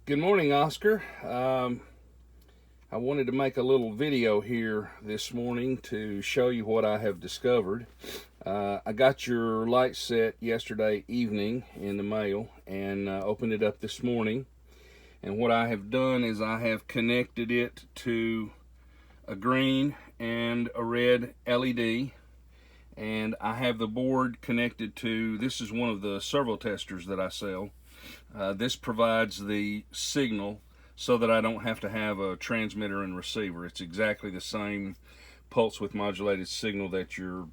Good morning, Oscar. I wanted to make a little video here this morning to show you what I have discovered. I got your light set yesterday evening in the mail and opened it up this morning. And what I have done is I have connected it to a green and a red LED. And I have the board connected to, this is one of the servo testers that I sell. This provides the signal so that I don't have to have a transmitter and receiver. It's exactly the same pulse width modulated signal that your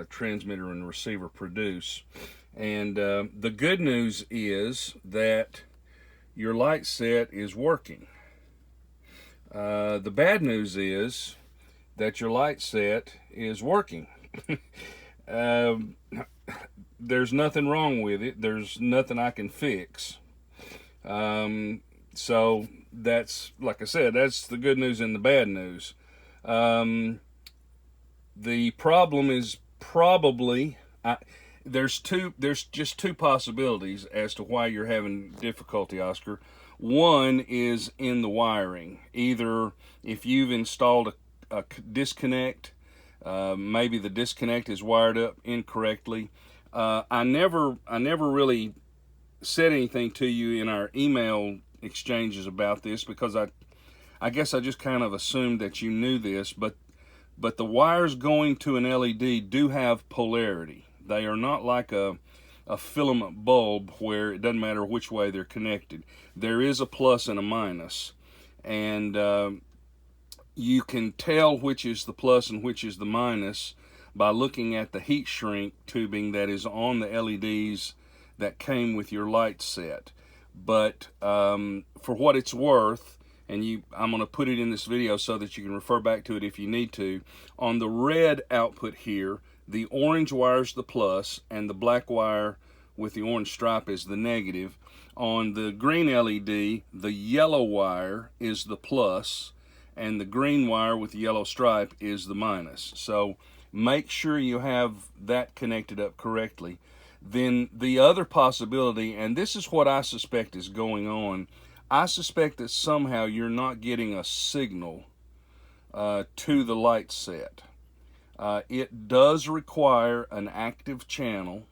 transmitter and receiver produce. And the good news is that your light set is working. The bad news is that your light set is working. There's nothing wrong with it. There's nothing I can fix. So that's, like I said, that's the good news and the bad news. The problem is probably, there's just two possibilities as to why you're having difficulty, Oscar. One is in the wiring. Either if you've installed a disconnect, maybe the disconnect is wired up incorrectly. I never really said anything to you in our email exchanges about this because I guess I just kind of assumed that you knew this, but the wires going to an LED do have polarity. They are not like a filament bulb where it doesn't matter which way they're connected. There is a plus and a minus, and you can tell which is the plus and which is the minus by looking at the heat shrink tubing that is on the LEDs that came with your light set. But for what it's worth, and I'm going to put it in this video so that you can refer back to it if you need to, on the red output here, the orange wire is the plus and the black wire with the orange stripe is the negative. On the green LED, the yellow wire is the plus and the green wire with the yellow stripe is the minus. So make sure you have that connected up correctly. Then the other possibility, and this is what I suspect is going on, I suspect that somehow you're not getting a signal to the light set. It does require an active channel,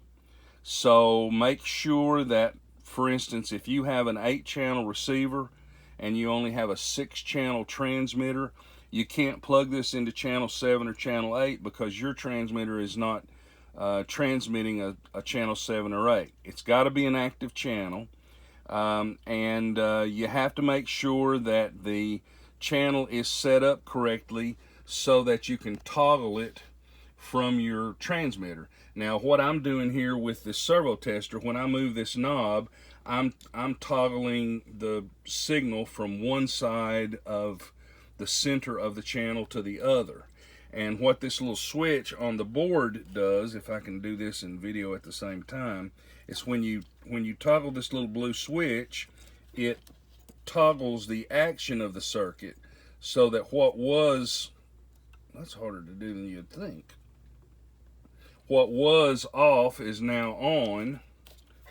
so make sure that, for instance, if you have an 8-channel receiver and you only have a 6-channel transmitter, you can't plug this into channel 7 or channel 8 because your transmitter is not transmitting a channel 7 or 8. It's got to be an active channel, and you have to make sure that the channel is set up correctly so that you can toggle it from your transmitter. Now what I'm doing here with this servo tester, when I move this knob, I'm toggling the signal from one side of the center of the channel to the other. And what this little switch on the board does, if I can do this in video at the same time, is when you toggle this little blue switch, it toggles the action of the circuit so that what was, that's harder to do than you'd think. What was off is now on.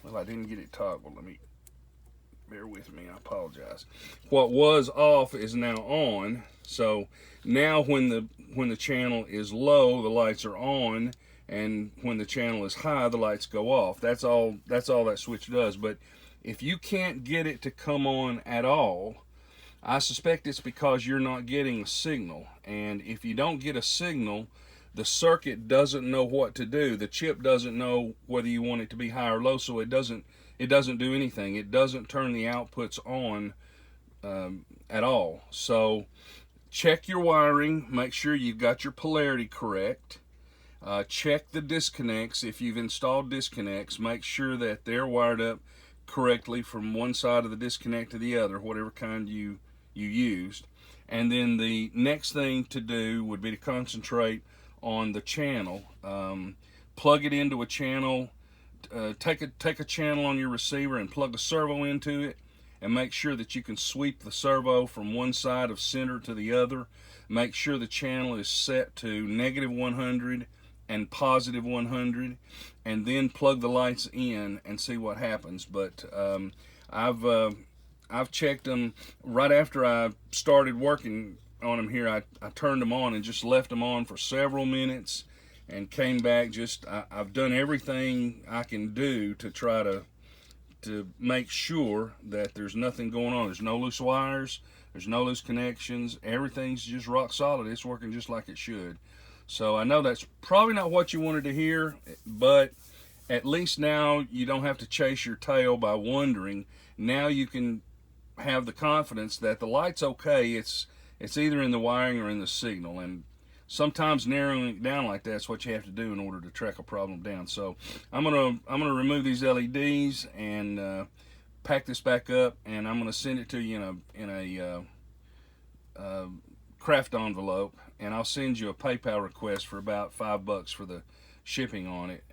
Well, I didn't get it toggled. Let me, bear with me, I apologize. What was off is now on. So now when the channel is low, the lights are on, and when the channel is high, the lights go off. That's all that switch does. But if you can't get it to come on at all, I suspect it's because you're not getting a signal. And if you don't get a signal, the circuit doesn't know what to do. The chip doesn't know whether you want it to be high or low, so it doesn't do anything. It doesn't turn the outputs on at all. So check your wiring, make sure you've got your polarity correct. Check the disconnects. If you've installed disconnects, make sure that they're wired up correctly from one side of the disconnect to the other, whatever kind you used. And then the next thing to do would be to concentrate on the channel. Plug it into a channel. Take a channel on your receiver and plug a servo into it, and make sure that you can sweep the servo from one side of center to the other. Make sure the channel is set to -100 and +100, and then plug the lights in and see what happens. But I've checked them right after I started working on them here. I turned them on and just left them on for several minutes and came back. I've done everything I can do to try to make sure that there's nothing going on. There's no loose wires. There's no loose connections. Everything's just rock solid. It's working just like it should. So I know that's probably not what you wanted to hear, but at least now you don't have to chase your tail by wondering. Now you can have the confidence that the light's okay. It's either in the wiring or in the signal, and sometimes narrowing it down like that's what you have to do in order to track a problem down. So I'm gonna remove these LEDs and pack this back up, and I'm gonna send it to you in a craft envelope, and I'll send you a PayPal request for about $5 for the shipping on it.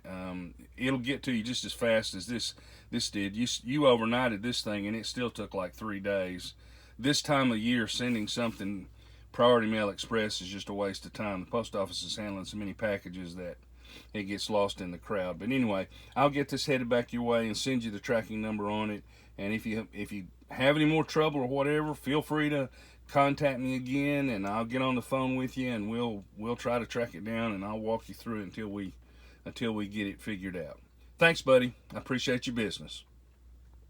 It'll get to you just as fast as this did. You overnighted this thing, and it still took like 3 days. This time of year, sending something Priority Mail Express is just a waste of time. The post office is handling so many packages that it gets lost in the crowd. But anyway, I'll get this headed back your way and send you the tracking number on it. And if you have any more trouble or whatever, feel free to contact me again, and I'll get on the phone with you, and we'll try to track it down, and I'll walk you through it until we get it figured out. Thanks, buddy. I appreciate your business.